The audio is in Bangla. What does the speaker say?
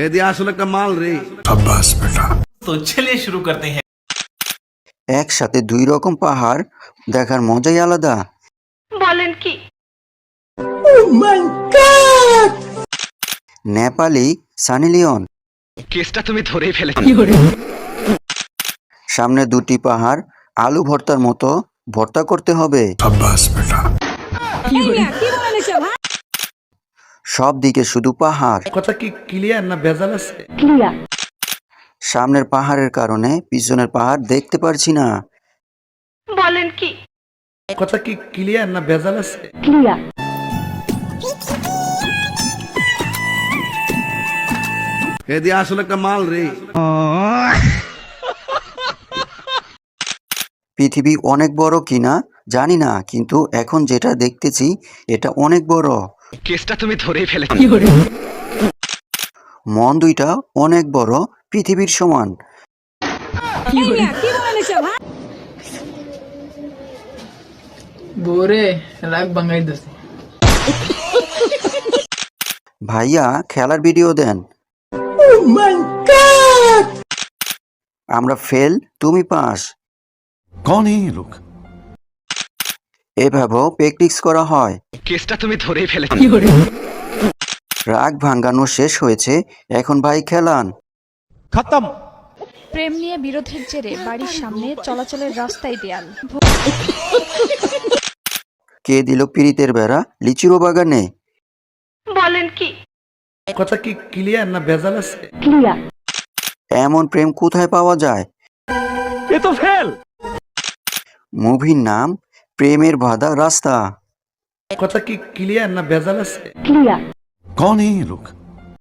এদি আসলে একটা মাল রে। शाबाश बेटा। तो चलिए शुरू करते हैं। একসাথে দুই রকম পাহাড় দেখার মজাই আলাদা। বলেন কি? নেপালি সানি লিওন। কেসটা তুমি ধরেই ফেলেছো। সামনে দুটি পাহাড় আলু ভর্তার মতো ভর্তা করতে হবে। शाबाश बेटा। সব দিকে শুধু পাহাড়। কথা কি ক্লিয়ার না ভেজাল আছে? সামনের পাহাড়ের কারণে পিছনের পাহাড় দেখতে পারছি না। বলেন কি? কথা কি ক্লিয়ার না ভেজাল আছে? এদি আসলে একটা মাল রে। পৃথিবী অনেক বড় কিনা জানি না, কিন্তু এখন যেটা দেখতেছি এটা অনেক বড়। কেসটা তুমি ধরেই ফেলেছো। মন দুইটা অনেক বড়, পৃথিবীর সমান। বোরে রাগ বাঙাই দোস্ত। ভাইয়া খেলার ভিডিও দেন। আমরা ফেল, তুমি পাস। कौन है ये लोग? এভাবেও প্র্যাকটিস করা হয়। কেসটা তুমি ধরেই ফেলেছো। রাগ ভাঙানো শেষ হয়েছে, এখন ভাই খেলান। প্রেম নিয়ে বিরোধের জেরে বাড়ির সামনে চলাচলের রাস্তায় দেয়াল। কে দিল পিরিতের বেড়া লিচুরো বাগানে? বলেন কি? কথা কি ক্লিয়ার না ভেজাল আছে? এমন প্রেম কোথায় পাওয়া যায়? এ তো ফেল। মুভির নাম প্রেমের বাঁধা রাস্তা। কথা কি ক্লিয়ার না ভেজাল আছে? कौन है ये लोग?